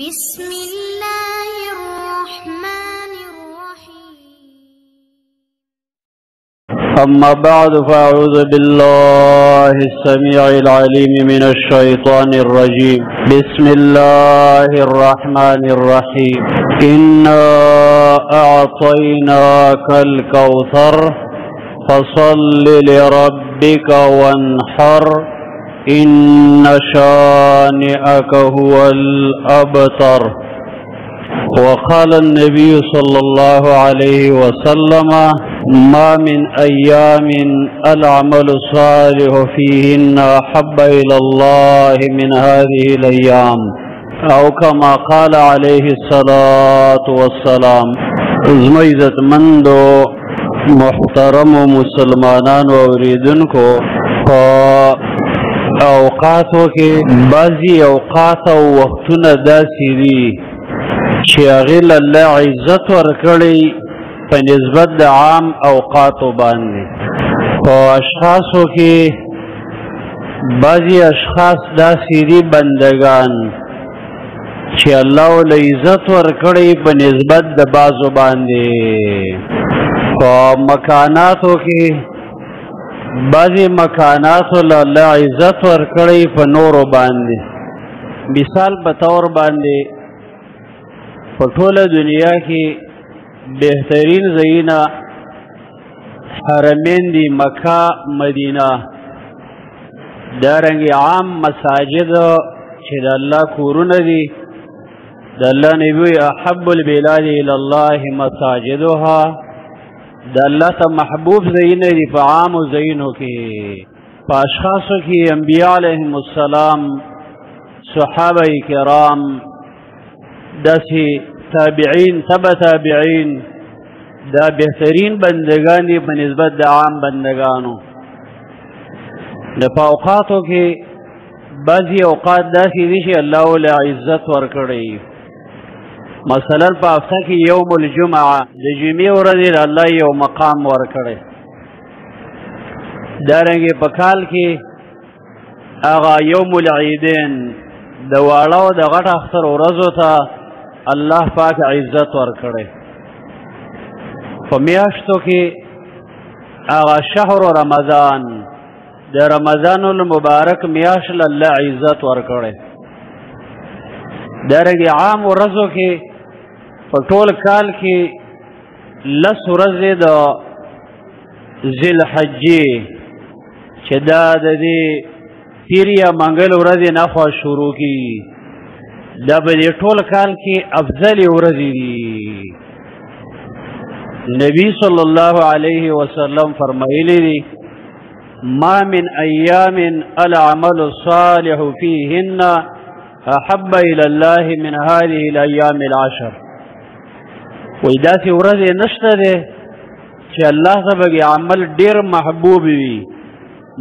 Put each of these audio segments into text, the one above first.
بسم الله الرحمن الرحيم. أما بعد فأعوذ بالله السميع العليم من الشيطان الرجيم. بسم الله الرحمن الرحيم. إنا أعطيناك الكوثر فصل لربك وانحر إن شانئك هو الأبتر. وقال النبي صلى الله عليه وسلم: ما من أيام العمل الصالح فيهن أحب إلى الله من هذه الأيام، أو كما قال عليه الصلاة والسلام. عزت مندو محترم مسلمانان و اوریدونکو اوقاتو کې بعضی اوقات او وختونه داسې دي چې هغې له الله عزت ورکړی په نسبت د عام اوقاتو باندې. په اشخاصو کې بعضی اشخاص داسې دي بندگان چې الله له عزت ورکړی په نسبت د بعضو باندې. په مکاناتو کې بعضی مکاناتو له الله عزت ورکړی په نورو باندې. مثال په طور باندې په ټوله دنیا کې بهترین ځایونه حرمین دي، مکه، مدینه. دارنګې عام مساجد چې د الله کورونه دي، د الله نبی احب البلاد الى الله مساجدها، د الله ته محبوب ځایونه دي په عامو ځایونو کې. په اشخاصو کې انبیاء علیهم السلام، صحابه کرام، داسې تابعین، تبع تابعین، دا بهترین بندگان دي په نسبت د عام بندگانو. د په اوقاتو کې بعضې اوقات داسې دي چې الله له عزت ورکړی. مثلا په هفته کې یوم الجمعه، د جمعې ورځې د الله یو مقام ورکړی. دارنګې په کال کې هغه یوم العیدین، د واړه او د غټ اختر ورځو ته الله پاک عزت ورکړی. په میاشتو کې هغه شهر رمضان، د رمضان المبارک میاشت له الله عزت ورکړی. دارنګې عام ورځو کې په ټول کال کې 10 ورځې د ذوالحجې چې دا د دې پیر یا منګل ورځې نه خوا شروع کېږي، دا په دې ټول کال کې افضلې ورځې دي. نبی صلی الله علیه وسلم فرمایلی دي: ما من ایام العمل الصالح فیهن احب الى الله من هذه الايام العشر. وی داسې ورځې نشته دی چې الله ته به عمل ډېر محبوب وي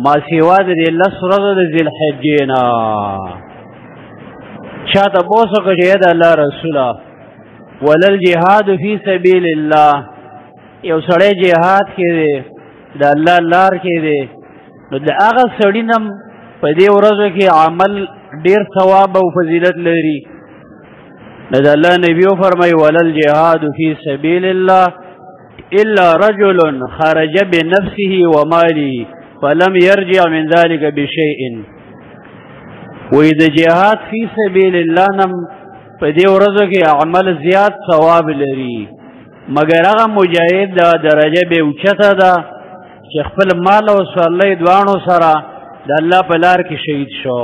ما سوا د دې 10 ورځو د ذوالحجې نه. چا تپوس وکړه چې د الله رسوله ولل جهاد فی سبیل الله، یو سړی جهاد کې دی، د الله لار کې دی، نو د هغه سړي نه په دې ورځو کې عمل ډیر ثواب او فضیلت لري. د الله نبی فرمای: ولل جهاد فی سبیل الله الا رجل خرج بنفسه وماله فلم يرجع من ذلك بشيء. وی د جهاد فی سبیل الله نم په دې ورځو کې عمل زیات ثواب لري، مګر هغه مجاهد د درجه به اوچته ده چې خپل مال او سورلۍ دواړو سره د الله په لار کې شهید شو.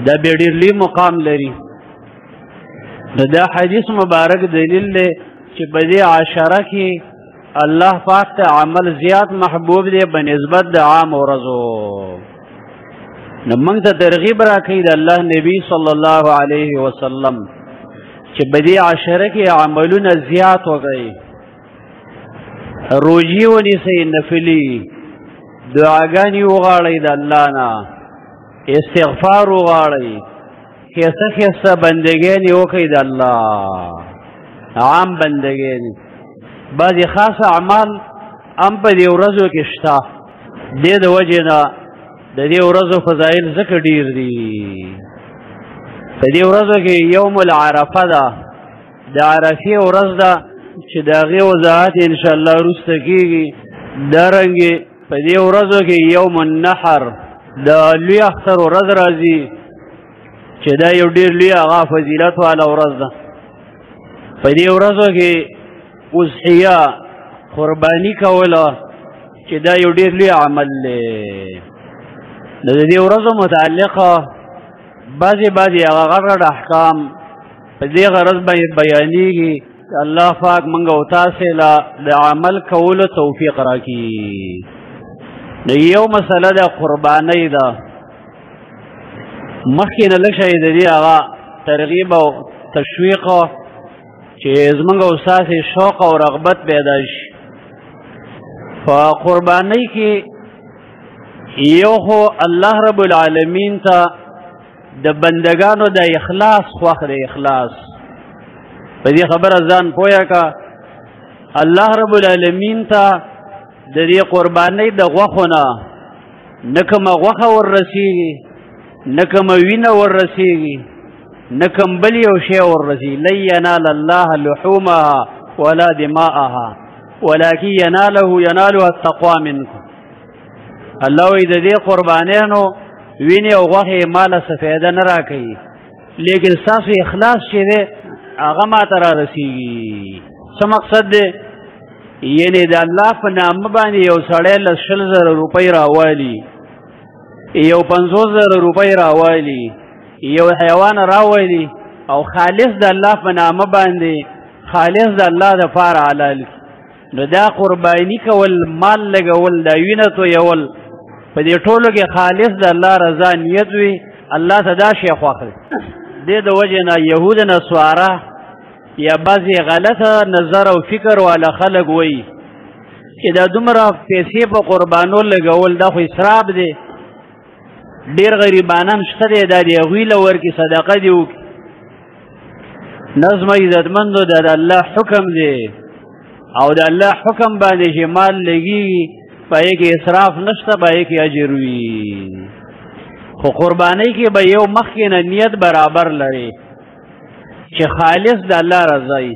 دا به ډېر لوی مقام لري. دا حدیث مبارک دلیل دی چې په دې عشره کې الله پاک ته عمل زیات محبوب دی په نسبت د عام ورځو. نو موږ ته ترغیب راکوي د الله نبی صلی الله علیه وسلم چې په دې عشره کې عملونه زیات وکړئ. روژې ونیسئ، نفلي دعاګانې وغواړئ د الله نه، استغفار وغواړئ، ښایسته ښایسته بندګانې وکړئ د الله، عام بندګانې. بعضې خاص اعمال هم په دې ورځو کې شته. دې د وجې نه د دې ورځو فضایل ځکه ډېر دي. په دې ورځو کې یوم العرفه ده د عرفې ورځ ده چې د هغې وضاحت انشاءالله وروسته کېږي دارنګې په دې ورځو کې یوم النحر د لوی اختر ورځ راځي چې دا یو ډېر لوی هغه فضیلت والا ورځ ده په دې ورځو کې اضحیه قرباني کوله چې دا یو ډېر لوی عمل دی د دې ورځو متعلقه بعضې هغه غټ غټ احکام په دې غرض باندې بیانېږي الله پاک موږ او تاسې له د عمل کولو توفیق راکړي نو یو مسله د قربانۍ ده مخکې نه لږ شی د دې هغه ترغیب او تشویق چې زموږ او ستاسې شوق او رغبت پیدا شي په قربانۍ کې یو خو الله رب العالمین ته د بندگانو د اخلاص خوښ د اخلاص په دې خبره ځان پوهه که الله رب العالمین ته د دې قربانۍ د غوښو نه نه کومه غوښه وررسېږي نه کومه وینه وررسېږي نه کوم بل یو شی وررسېږي لن ینال الله لحومها ولا دماءها ولکن ینالها التقوی منکم الله وایي د دې قربانیانو وینې او غوښې ماله څه فایده نه راکوي لیکن ستاسو اخلاص چې دی هغه ماته رارسېږي څه مقصد دی یعنې د الله په نامه باندې یو سړی 100,000 روپۍ راوالي یو 50,000 روپۍ راوالي یو حیوان راوالي او خالص د الله په نامه باندې خالص د الله دپاره حلال کړي نو دا قرباني کول مال لګول دا وینه تویول په دې ټولو کې خالص د الله رضا نیت وي الله ته دا شی خوښ دی دې د وجې نه یهود نصواره یا بعضې غلطه نظر او فکر والا خلک وایي چې دا دومره پیسې په قربانو لګول دا خو اسراف دی ډېر غریبانان شته دی دا د هغوی له ورکړي صدقه دې وکړي نظم عزتمندو دا د الله حکم دی او د الله حکم باندې چې مال لګېږي په هغې کې اسراف نشته په هغې کې اجر وي خو قربانۍ کې به یو مخکې نه نیت برابر لري چې خالص د الله رضا وي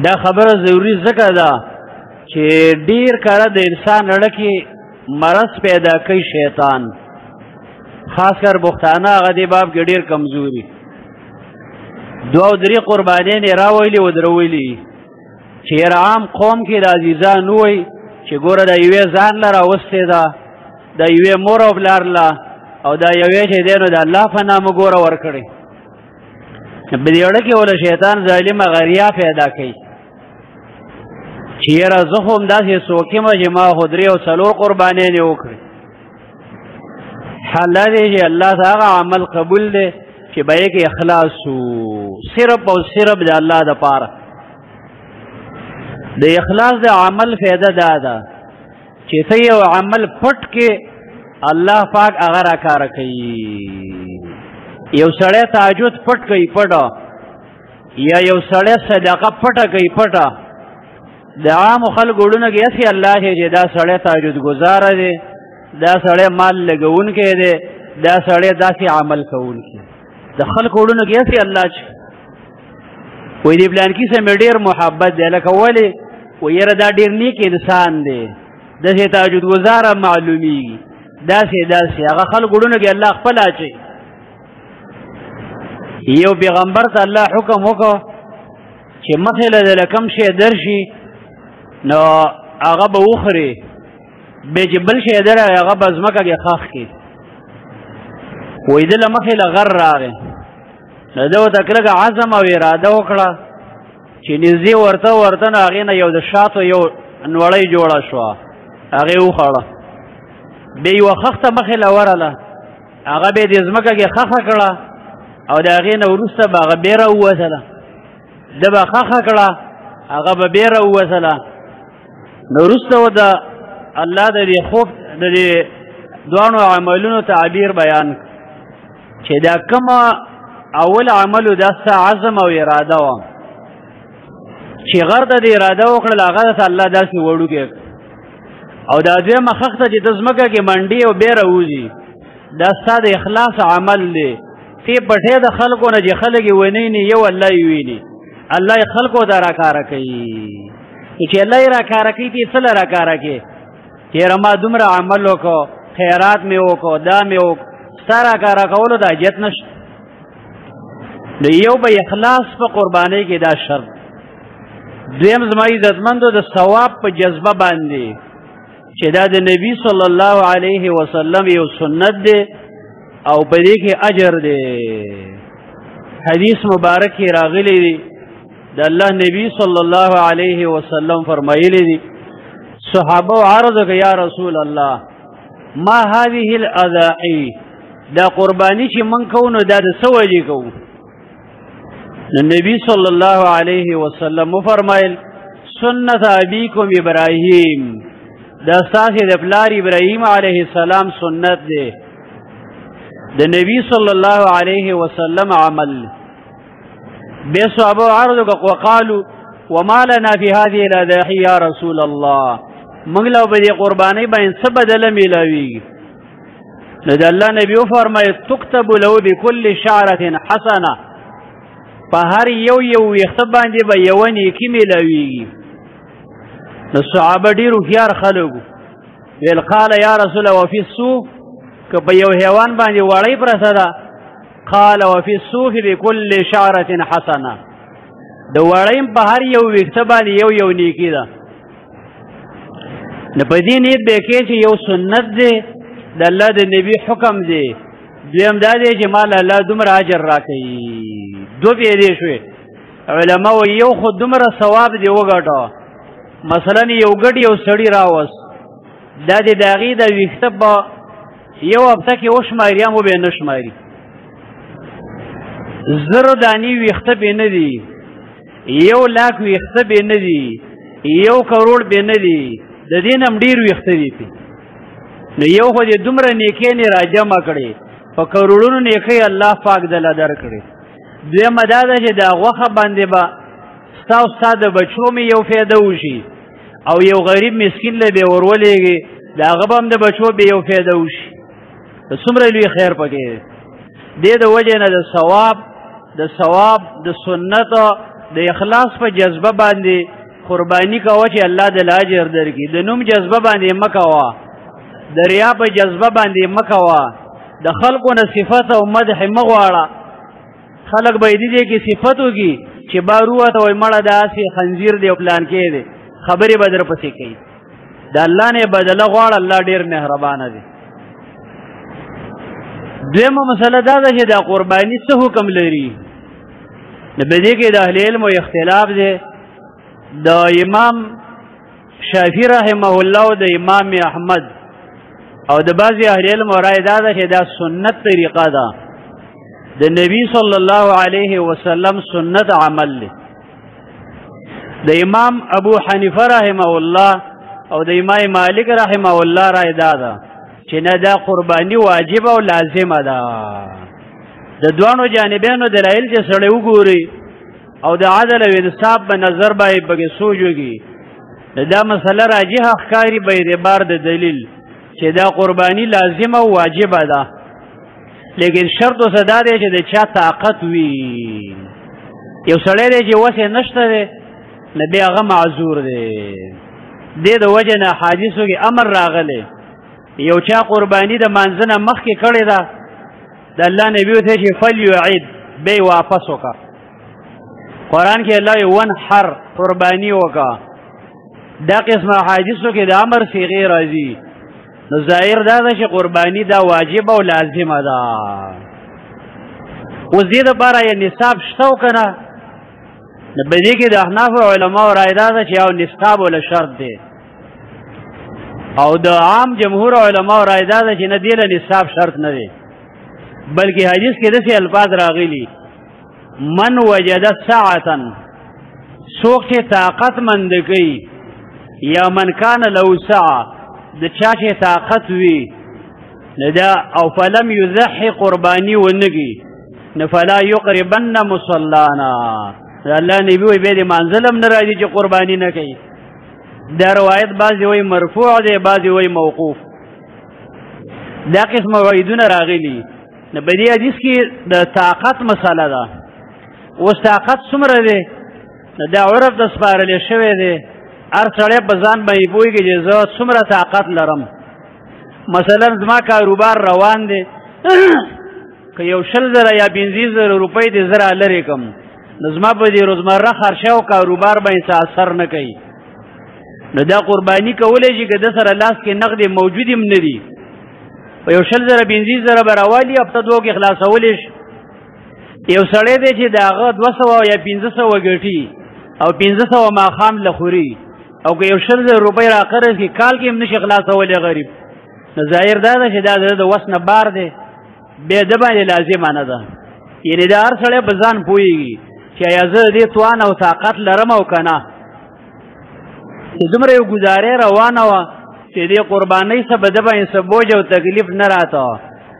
دا خبره ضروري ځکه ده چې ډېر کله د انسان زړه کې مرض پیدا کوي شیطان خاص کر پښتانه هغه دې باب کې ډېر کمزوري 2 او 3 قربانیانې راویلي ودرولي چې یاره عام قوم کې د عزیزان ووایي چې ګوره دا یوې ځان له راوستې ده دا یوې مور او پلار له او دا یوې چې دی نو د الله په نامه ګوره ورکړې په دې اړه کې وله شیطان ظالمه غریا پیدا کوي چې یاره زه خو همداسې څوک یمه چې ما خو 3 او 4 قربانیانې وکړې حال دا دی چې الله ته هغه عمل قبول دی چې به یې کې اخلاص وو صرف او صرف د الله دپاره د اخلاص د عمل فایده دا ده چې ته یو عمل پټ کې الله پاک هغه راکاره کوي یو سړی تهجد پټ کوي پټه یا یو سړی صدقه پټه کوي پټه د عامو خلکو وړونه کې هسې الله چې دا سړی تهجد ګزاره دی دا سړی مال لګونکی دی دا سړی داسې عمل کوونکی د خلکو وړونه کې هسې الله چې وایي د پلانکي سره مې ډېر محبت دی لکه ولې وایي یاره دا ډېر نیک انسان دی داسې تهجد ګزاره معلومیږي داسې هغه خلکو وړونه کې الله خپل اچوي یو پیغمبر ته الله حکم وکړ چې مخې له کوم شی درشي نو هغه به وخوري بیا چې بل شی درغی هغه به ځمکه کې خاښ کړي وایي ده له مخې له غر راغی نو ده ورته کلکه عزم او اراده وکړه چې نږدې ورته نو هغې نه یو د شاتو یو نوړۍ جوړه شوه هغې وخوړه بیا یوه خښته مخې له ورله هغه بیا دې ځمکه کې خښه کړه او د هغې نه وروسته به هغه بیا راووتله ده به خښه کړه هغه به بیا راووتله نو وروسته و د الله د دې خوب د دې دواړو عملونو تعبیر بیان چې دا کومه اول عملو دا ستا عزم او اراده وه چې غر ته د اراده وکړله هغه ته الله داسې وړوکی او دا دویمه خښته چې ته ځمکه کې منډې او بیا راوځي دا ستا د اخلاص عمل دی تی پټې د خلکو نه چې خلک یې ونی یو الله یې ویني الله یې خلکو ته راکاره کوي چې الله یې راکاره کوي تی څه راکاره کوي چې ما دومره عمل وکړو خیرات مې وکړو دا مې وکړو ستا راکاره کولو د حاجت نشته د یو به اخلاص په قربانۍ کې دا شرط دویم زما عزتمندو د ثواب په جذبه باندې چې دا د نبی صلی الله علیه وسلم یو سنت دی او په دې کې اجر دی حدیث مبارک کې راغلی دی د الله نبی صلی الله علیه وسلم فرمایلی دی صحابه عرض وکړه یا رسول الله ما هذه الاضاحی دا قربانی چې من کوو نو دا د څه وجې کوو نبی صلی الله علیه وسلم فرمایل سنت ابیکم ابراهیم دا ستاسې د پلار ابراهیم علیه السلام سنت دی د نبی صلی الله علیه وسلم عمل بے صحابه عرض وقالوا وما لنا في هذه الاضاحی یا رسول الله موږ له په دې قربانۍ باندې څه بدله میلاویږي نو د الله نبی وفرمایل تكتب له بكل شعرة حسنه په هر یو ویښته باندې به یوه نیکي میلاویږي نو صحابه ډېر هوښیار خلک ویل قال یا رسول الله وفي الصوف که په یو حیوان باندې وړۍ پرته ده قال وفي الصوف بكل شعرة حسنه د وړۍ په هر یو ویښته باندې یو نیکي ده نو په دې نیت به کې چې یو سنت دی د الله د نبی حکم دی دویم دا دی چې مال الله دومره اجر راکوي دو پیدې شوې علما و یو خو دومره ثواب دی وګټه مثلا یو ګډ یو سړی راوست دا د هغې د ویښته په یو هفته کې وشماري هم به نه شماري 1000 دانې ویښته به نه دي 1,00,000 ویښته به نه دي 1 کروڑ به نه دي د دې نه هم ډېر ویښته دي نو یو خو دې دومره نیکۍ نه راجمع کړې په کروڑونو نیکۍ الله پاک دله درکړې دویمه دا ده چې دا غوښه باندې به ستا او ستا د بچو مې یو فایده وشي او یو غریب مسکین له به ورولېږي د هغه به هم د بچو به یو فایده وشي څومره لوی خیر پکې دې د وجې نه د ثواب د سنت د اخلاص په جذبه باندې قرباني کوه چې الله د اجر درکړي د نوم جذبه باندې مه کوه د ریا په جذبه باندې مه کوه د خلکو نه صفت او مدح مه غواړه خلک به دې کې صفت وکړي چې بار ووته وایي مړه داسې خنزیر دی او پلان کې دی خبرې به در پسې کوي د الله نه بدله غواړه الله ډېر مهربانه دی دویمه مسله دا ده چې دا قرباني څه حکم لري نو په دې کې د اهل علمو اختلاف دی د امام شافعي رحمه الله او د امام احمد او د بعضې اهل علمو رای دا ده چې دا سنت طریقه ده د نبی صلی الله علیه وسلم سنت عمل دی د امام ابو حنیفه رحمه الله او د امام مالک رحمه الله رای دا ده چې نه دا قرباني واجب او لازمه ده د دوانو جانبینو دلایل چې سړی وګوري او د عدل او انصاف په نظر باندې پکې سوچ وکړي دا مسله راجحه ښکاري په اعتبار د دلیل چې دا قرباني لازمه او واجبه ده لیکن شرط اوسه دا دی چې د چا طاقت وي یو سړی دی چې وسې نشته دی نو بیا هغه معذور دی دې د وجې نه حدیثو کې امر راغلی یو چا قرباني د مانځه نه مخکې کړې ده د الله نبي ورته چې فلیعد بیا یې واپس وکړه قرآن کې الله یې ونحر قرباني وکړه دا قسمه حدیثو کې د امر صیغې راځي نو ظاهر دا ده چې قرباني دا واجب او لازمه ده اوس دې دپاره یې نصاب شته او که نه نو په دې کې د احنافو علماو رای دا ده چې یو نصاب وله شرط دی او د عام جمهور علماو رای دا ده چې نه دې له نصاب شرط نه دی بلکې حدیث کې داسې الفاظ راغلي من وجد ساعتا څوک چې طاقت مند کوي یا من کان له ساعه د چا چې طاقت وي نو دا او فلم یضحي قرباني ونکي نو فلا یقربن مصلانا الله نبی وایي بیا د منزل هم نه راځي چې قرباني نه کوي دا روایت بعضې وایي مرفوع دی بعضې وایي موقوف دا قسمه وعیدونه راغلي نو په دې حدیث کې د طاقت مسله ده. اوس طاقت څومره دی نو دا عرف د سپارلی شوی دی. هر سړی په ځان باندې پوهېږي چې زه څومره طاقت لرم. مثلا زما کاروبار روان دی که یو 20,000 یا 15,000 روپۍ دې زه رالرې کړم نو زما په دې روزمره خرچه او کاروبار باندې څه اثر نه کوي. نو دا قرباني کولی شي که د سره لاس کې نقد موجود هم نه دي په یو 20,000 15,000 به راوالي هفته دوه کې خلاصولی شي. یو سړی دی چې د هغه 200 یا 1500 ګټي او 1500 ماښام له خوري او که یو 20,000 روپۍ راقرض کړي کال کې هم نشي خلاصولی غریب. نو ظاهر دا ده چې دا د وس نه بار دی بیا د باندې لازمه نه ده. یعنې دا هر سړی په ځان پوهېږي چې ایا زه د دې توان او طاقت لرم او که نه. چې دومره یو ګزارې روانه وه چې دې قربانۍ څه به د باندې څه بوج او تکلیف نه راته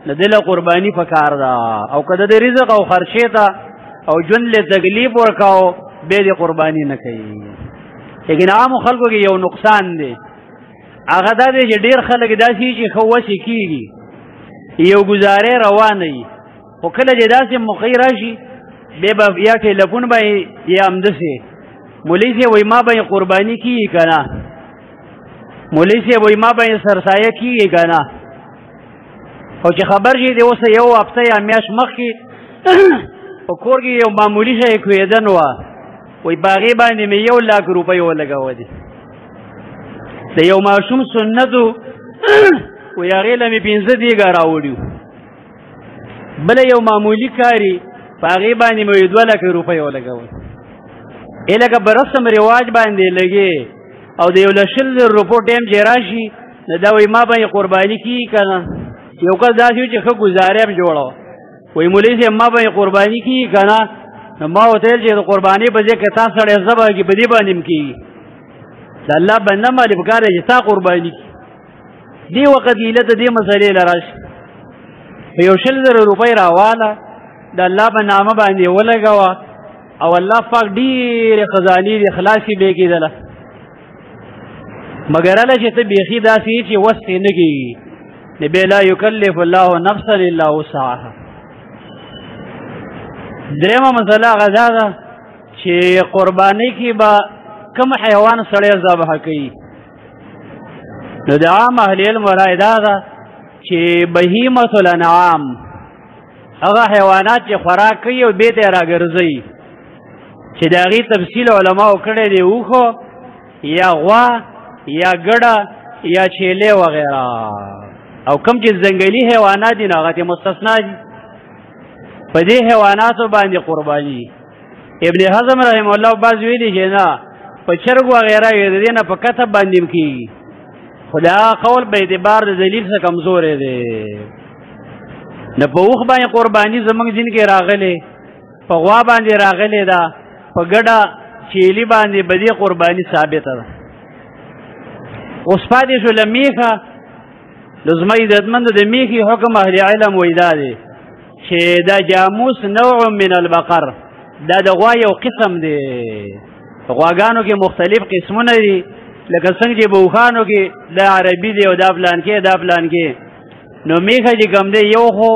نو دې له قرباني په کار ده. او که د رزق او خرچې ته او ژوند له تکلیف ورکاو بیا دې قرباني نه کوي. لیکن عامو خلکو کې یو نقصان دی هغه دا دی چې ډېر خلک داسې چې ښه وسې کېږي یو ګزارې روانه وي خو کله چې داسې موقع راشي بیا به یا ټیلیفون باندې یا همداسې مولوي صاحب وایي ما باندې قرباني کېږي که نه مولوي صاحب وایي ما باندې سرسایه کېږي که نه. او چې خبر شي د اوس یو هفته یا میاشت مخکې په کور کې یو معمولي شی کوېدن وه وایي په هغې باندې مې 1,00,000 روپۍ ولګولې د یو ماشوم سنتو وایي هغې له مې 15 دیګه راوړي بله یو معمولي کاري په هغې باندې مې 2,00,000 روپۍ ولګول. لکه په رسم رواج باندې لګې او د یو 100,000 روپو ټایم چې راشي نو دا وایي ما باندې قرباني کېږي که نه. یو کس داسې و چې ښه ګزارې هم جوړه وه وایي مولوي صاحب ما باندې قرباني کېږي که نه نو ما ورته ویل چې د قربانۍ په ځای که تا سړی ذبح کړي په دې باندې هم کېږي د الله بنده باندې پکار دی چې تا قرباني کړي. دې وخت هیله د دې مسلې له راشي په یو 100,000 روپۍ راواله د الله په نامه باندې ولګوه او الله پاک ډېرې خزانې دې خلاصې به کېدله مګر هله چې ته بیخي داسې یې چې وس یې نه کېږي نو بیا لا یکلف الله نفسا الا وسعها. درېیمه مسله هغه دا ده چې قربانۍ کې به کوم حیوان سړی ذبح کوي نو د عام اهل علم رایې دا ده چې بهیمة الانعام هغه حیوانات چې خوراک کوي او بېرته یې راګرځوي چې د هغې تفصیل علماو کړی دی اوښو یا غوا یا ګډه یا چیلې وغیره او کوم چې ځنګلي حیوانات دي نو هغه ترې مستثنا دي په دې حیواناتو باندې قرباني. ابن حزم رحم الله بعض ویلي چې نه په چرګ وغیره یې د دې نه په کتب باندې هم کېږي خو د هغه قول په اعتبار د دلیل څخه کمزوری دی. نه په اوښ باندې قرباني زموږ دین کې راغلی په غوا باندې راغلی ده په ګډه چیلي باندې به دې قرباني ثابته ده. اوس پاتې شو له میښه د زما عزتمندو د میښې حکم اهل علم وایي دا دی چې دا جاموس نوع من البقر دا د غوا یو قسم دی. غواګانو کې مختلف قسمونه دي لکه څنګه چې په اوښانو کې دا عربي دی او دا فلان کې دا فلان کې نو میښه چې کوم دی یو خو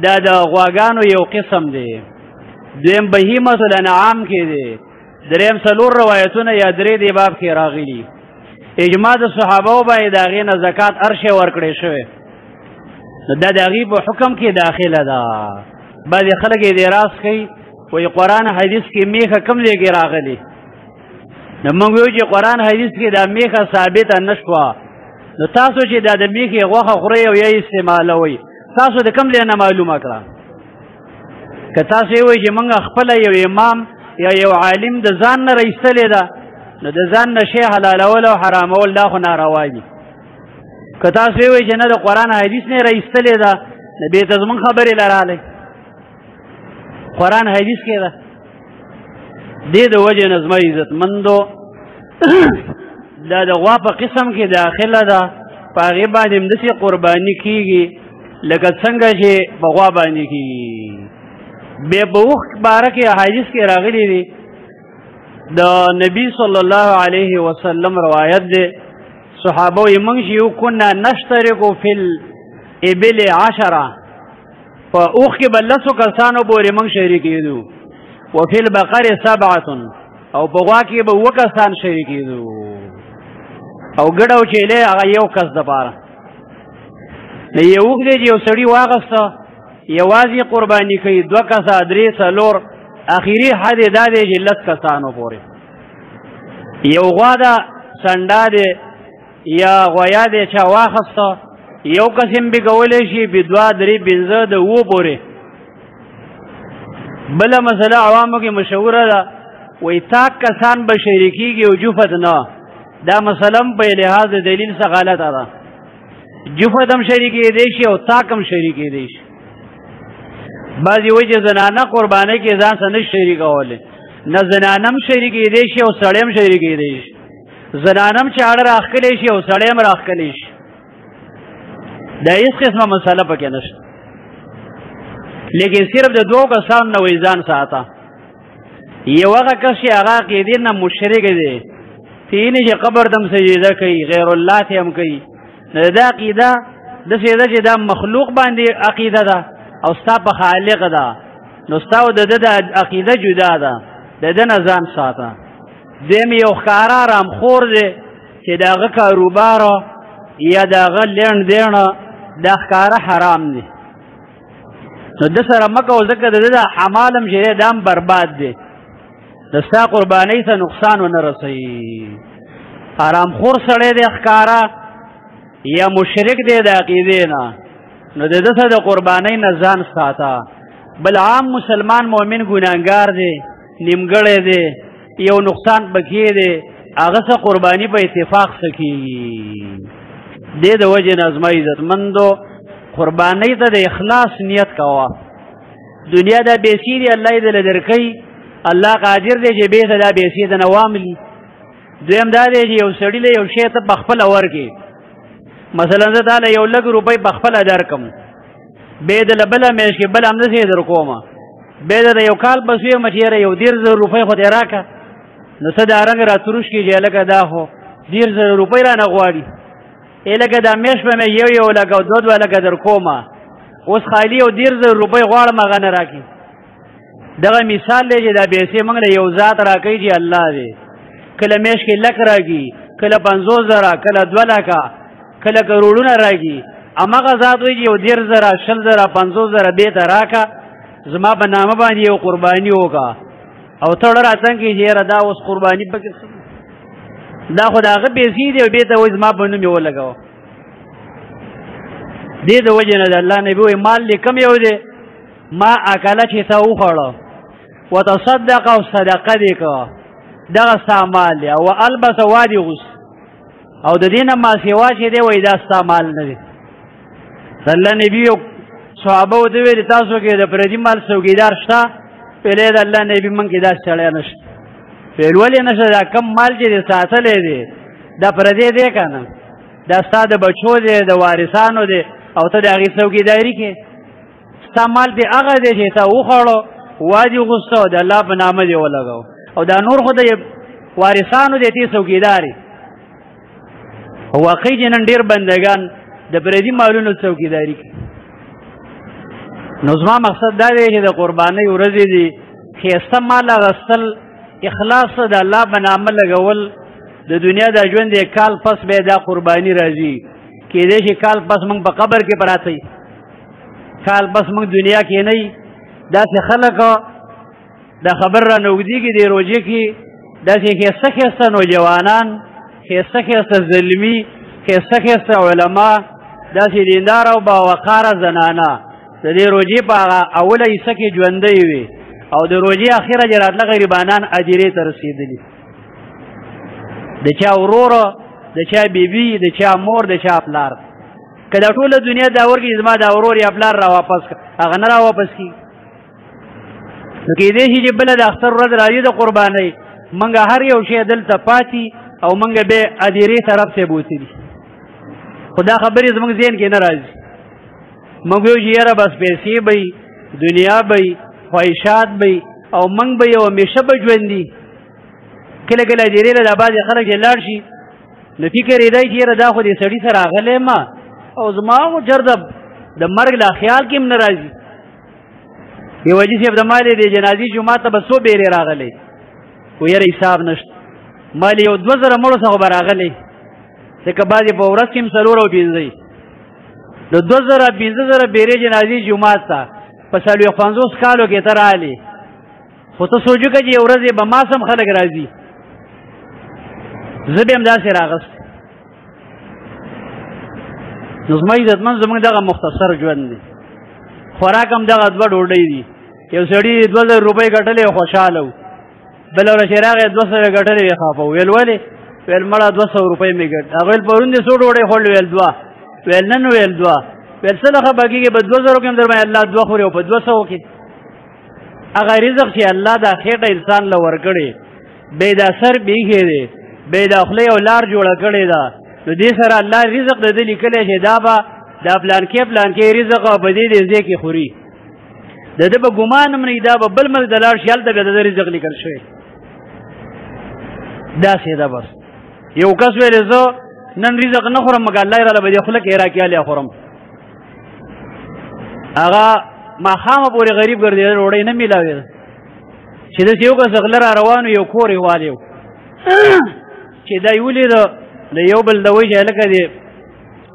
دا د غواګانو یو قسم دی. دویم بهیمة الانعام کې دی. دریم 4 روایتونه یا 3 دی باب کې راغلي اجماع د صحابو باندې د هغې نه زکات هر شی ورکړی شوی نو دا د هغې په حکم کې داخله ده. بعضې خلک اعتراض کوي وایي قرآن حدیث کې میښه کوم ځای کې راغلي نو موږ وایو چې قرآن حدیث کې دا میښه ثابته نه شوه نو تاسو چې دا د میښې غوښه خورئ او یا یې استعمالوئ تاسو د کوم ځای نه معلومه کړه. که تاسو یې وایئ چې موږ خپله یو امام یا یو عالم د ځان نه رایستلې ده نو د ځان نه شی حلالول او حرامول دا خو ناروا دي. که تاسو یې وایئ چې نه د قرآن حدیث نه یې رایستلې ده نو بېرته زموږ خبرې لرالی قرآن حدیث کې ده. دې د وجې نه زما عزتمندو دا د غوا په قسم کې داخله ده په هغې باندې همداسې قرباني کېږي لکه څنګه چې په غوا باندې کېږي. بیا په اوښ باره کې احادیث کې راغلي دي د نبي صلی الله علیه وسلم روایت دی صحابه وایي موږ چې یو کنا نشترکو فی الابل 10 په اوښ کې به لسو کسانو پورې موږ شریکېدو وفي البقر 7 او په غوا کې به 7 کسان شریکېدو او ګډ او چیلې هغه یو کس دپاره نو یو اوښ دی چې یو سړي واغسته یوازې قرباني کوي 2 کسه 3 4 اخري حد یې دا دی چې 10 کسانو پورې یو غوا ده سنډا دی یا غویا دی چا واخسته یو قسم به کولی شي به 2 3 5 د 7 پورې بله مسله عوامو کې مشهوره ده وایي تاک کسان به شریکېږي او جفت نه دا مثلا په لحاظ د دلیل څخه غلطه ده جفت هم شریکېدی شي او تاک هم شریکېدی شي بعضې وایي چې زنانه قربانۍ کې ځان سره نه شریکولی نه زنانه هم شریکېدی شي او سړی هم شریکېدی شي زنانه هم چاړه راښکلی شي او سړی هم راښکلی شي دا هېڅ قسمه مسله پکې نشته لیکن صرف د 2 کسانو نه وایي ځان ساته یو هغه کس چې هغه عقیدې نه مشرک دی تینې چې قبر ته هم سجده کوي غیر الله ته هم کوي نو دا عقیده داسې ده چې دا مخلوق باندې عقیده ده او ستا په خالق ده نو ستا او د ده د عقیده جدا ده د ده نه ځان ساته دویم یو ښکاره رامخور دی چې د هغه کاروباره یا د هغه لینډ دینه دا ښکاره حرام دی نو ده سره مه کوه ځکه د ده د حمال هم چې دی دا هم برباد دی د ستا قربانۍ ته نقصان ونه رسوي حرامخور سړی دی ښکاره یا مشرک دی د عقیدې نه نو د ده سره د قربانۍ نه ځان ساته بل عام مسلمان مؤمن ګناهګار دی نیمګړی دی یو نقصان پکې دی هغه څه قرباني په اتفاق څه کېږي دې د وجې نه زما عزتمندو قربانۍ ته د اخلاص نیت کوه دنیا دا پیسې دي الله یې دله درکوي الله قادر دی چې بېرته دا پیسې د نه واملي دویم دا دی چې یو سړي له یو شی ته په خپله ورکړې مثلا زه تا له 1,00,000 روپۍ په خپله درکم بیا دله بله میاشت کې بل همداسې در کومه بیا د یو کال پس ویم چې یاره 1,000 روپۍ خو دې راکړه نو څه دا رنګ را تروش کړي چې هلکه دا خو 1,000 روپۍ رانه غواړي لکه دا میاشت به مې یو لکه او 2 لکه در کومه اوس خالي 1,000 روپۍ غواړم هغه نه راکړي دغه مثال دی چې دا پیسې موږ له یو ذات راکوي چې الله دی کله میاشت کې لک راکړي کله 50,000 کله 2 لکه کله کروڑونه راکړي هماغه ذات وایي چې 1,000 20,000 50,000 بېرته راکړه زما په نامه باندې یو قرباني وکړه او ته ډېر اتنګ کې چې یاره دا اوس قرباني پکې دا خو د هغه پیسې دي او بېرته وایي زما په نوم یې ولګوه دې د وجې نه د الله نبي وایي مال دې کم یو دی ما اکله چې ته وخوړه وتصدق او صدقه دې کوه دغه ستا مال دی او البس وادي غوس او د دې نه ما سوا چې دی وایي دا ستا مال نه دی د الله نبي صحابه ورته ویل تاسو کې د پردي مال څوکیدار شته ویلې د الله نبي موږ کې داسې سړی نشته ویل ولې نشته دا کم مال چې دی ساتلی دی دا پردی دی که نه دا ستا د بچو دی د وارثانو دی او ته د هغې څوکیداري کې ستا مال دی هغه دی چې تا وخوړو وادي غوسته او د الله په نامه دې ولګو او دا نور خو د وارثانو دی تی څوکیداري واقعي چې نن ډېر بندګان د پردي مالونو څوکیداري کوي نو زما مقصد دا دی چې د قربانۍ ورځې دي ښایسته مال اخیستل اخلاص د الله په نامه لګول د دنیا د ژوند د کال پس بیا دا قرباني راځي کېدای شي کال پس موږ په قبر کې پراته یي کال پس موږ دنیا کې نه یي داسې خلک د خبر را نوږدېږي دې روژې کې داسې ښایسته ښایسته نوجوانان ښایسته ښایسته زلمي ښایسته ښایسته علما داسې دینداره او باوقاره زنانه د دې روژې په هغه اوله حصه کې ژوندی وي او د روژې اخره چې راتله غریبانان اجرې ته رسېدلي د چا وروره د چا بیبي د چا مور د چا پلار که دا ټوله دنیا دا ورکړي زما دا ورور یا پلار را واپس کړه هغه نه را واپس کېږي نو کېدای شي چې بله د اختر ورځ راځي د قربانۍ موږ هر یو شی دلته پاتې او موږ بیا اجرې طرف ته بوتلي خو دا خبرې زموږ ذهن کې نه راځي موږ وایو چې یاره بس پیسې به وي دنیا به وي خواهشات به وي او موږ به یو همیشه به ژوندي کله کله اجرې له دا بعضې خلک چې لاړ شي نو فکر یې دی چې یاره دا خو دې سړي سره راغلی یم او زما خو چېرته د مرګ لا خیال کې هم نه راځي یو حاجي صاحب د مالې د جنازې جومات ته به څو بیرې راغلی خو یاره حساب نشته مالې یو 2000 مړو څخه به راغلی ځکه بعضې په ورځ کې هم 4 نو 2000 15,000 بیرې جنازې جومات ته په 50 کالو کې ته رالې خو ته سوچ وکړه چې یو ورځ به ما سم خلک راځي زه به هم داسې راغست نو زما عزتمن زموږ دغه مختصر ژوند دی خوراک هم دغه 2 ډوډۍ دي یو سړي 2000 روپۍ ګټلې خوشحاله و بله ورځ چې راغی 200 ګټلې وې خفه ویل ولې ویل مړه 200 روپۍ مې ګټ هغه ویل پرون دې څو ډوډۍ خوړلې ویل 2 ویل نن ویل 2 ویل څه لخه بګېږي به 200 کې هم در باندې الله 2 خوري او په 200 کې هغه رزق چې الله دا خېټه انسان له ورکړې بې دا سر بیخې دی بې دا خولې او لار جوړه کړې ده نو دې سره الله رزق د ده لیکلی چې دا پلانکې رزق او په دې ځای کې خوري د ده به ګمان هم نه دا به بل ملک د لاړ شي هلته بیا د ده رزق لیکل شوی داسې ده بس یو کس ویلې زه نن رزق نه خورم مګر الله یې راله به دې خوله کې راکیالی خورم هغه ماښامه پورې غریب ګرځېده ډوډۍ نه میلاوېده چې داسې یو کس غله را روان یو کور یې والی و چې دا یې ولیده د یو بل د وایي چې هلکه دې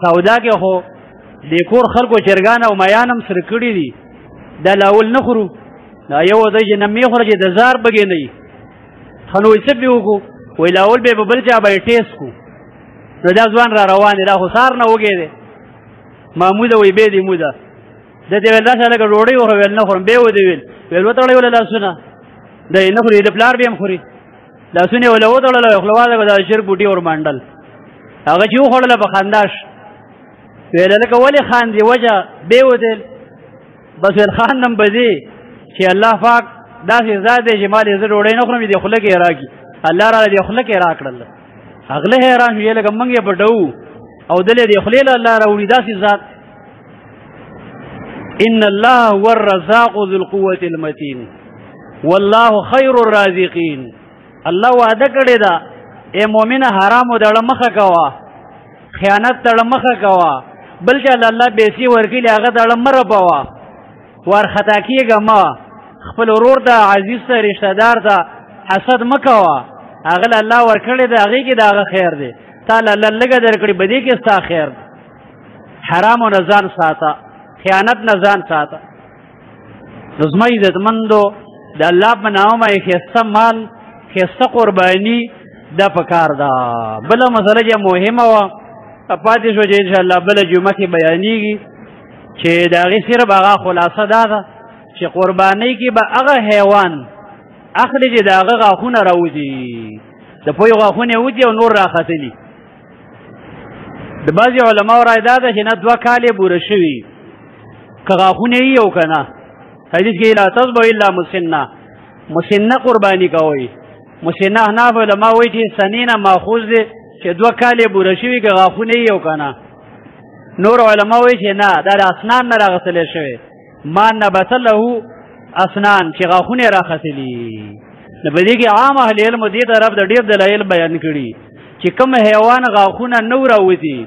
سودا کې خو دې کور خلکو چرګان او میان هم سره کړي دي دا لاول نه خورو دا یو دی چې نه مې خوره چې د زار بګې نه وي ښه نو وایي څه پې وکړو وایي لاول به بل چا به یې ټیسټ کړو نو دا ځوان را روان دی دا خو سار نه وږی دی محموده وایي بې دې موده ده ته ویل داسې هلکه ډوډۍ وخوره ویل نه خورم بیا ودې ویل وتړی وله لاسونه دا یې نه خوري د پلار بیا هم خوري لاسونه یې وله وتړله خوله واده کړه دا شرک بوټي ور منډل هغه چې وخوړله په خنداش ویل هلکه ولې خاندې وجه بې ودېل بس ویل خاندم به دې چې الله پاک داسې ذات دی چې ما دې زه ډوډۍ نه خورم دې خوله کې یې راکړي الله راله دې خوله کې یې راکړل هغله حیران شو لکه موږ یې پټوو او دلې دې خولې له الله راوړي داسې ذات ان الله هو الرزاق ذو القوة المتين والله خير الرازقين الله وعده کړی دا اے مؤمنه حرامو دړه مخه کوه خیانت دړه مخه کوه بل چې الله بیسي ورکړي هغه دړه مه رپوه وارخطا کېږه مه خپل ورور ته عزیز ته رشته دار ته حسد مه کوه هغه له الله ورکړی دی هغې کې د هغه خیر دی تا له الله لږه درکړي په دې کې ستا خیر دی حرامو نه ځان ساته خیانت نه ځان ساته نو زما عزتمندو د الله په نامه یې ښایسته مال ښایسته قرباني دا پکار ده بله مسله چې مهمه وه پاتې شو چې انشاءالله بله جمعه کې بیانېږي چې د هغې صرف هغه خلاصه دا ده چې قربانۍ کې به هغه حیوان اخلي چې د هغه غاښونه راوځي د پوی غاښونه یې وځي او نور راختلي د بعضې علماو رای دا ده چې نه 2 کالې بوره شوي که غاښونه یې او که نه حدیث کې لا تصبح الا مسنه قرباني کوئ مسنه احناف علما وایي چې سنې نه ماخوذ دی چې 2 کالې بوره شوي که غاښونه یې او که نه نور علما وایي چې نه دا د اسنان نه راغستلی شوی ما نبت له اسنان چې غاښونه یې راختلي نو په دې کې عام اهل علم دې طرف د ډېر دلایل بیان کړي چې کوم حیوان غاښونه نه راوځي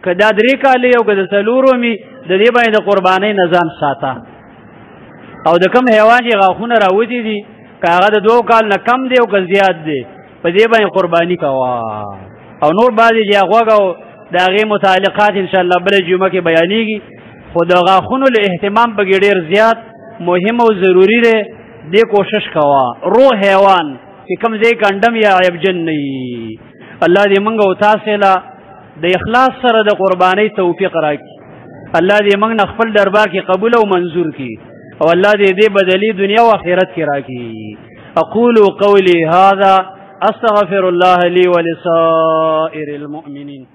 که دا 3 کالې او که د 4 وي د دې باندې د قربانۍ نه ځان ساته او د کوم حیوان چې غاښونه راوځي دي که هغه د 2 کال نه کم دی او که زیات دی په دې باندې قرباني کوه او نور بعضې چې غوږ او د هغې متعلقات انشاءالله بله جمعه کې بیانېږي خو د غاښونو له اهتمام پکې ډېر زیات مهم او ضروري دی دې کوشش کوه رو حیوان چې کوم ځای کنډم یا عیبجن نه وي الله دې موږ او تاسې له د اخلاص سره د قربانۍ توفیق راکړي الله دې موږ نه خپل دربار کې قبول او منظور کړي او الله دې بدلی دنیا او آخرت کې راکړي اقول قولي هذا استغفر الله لي ولسائر المؤمنين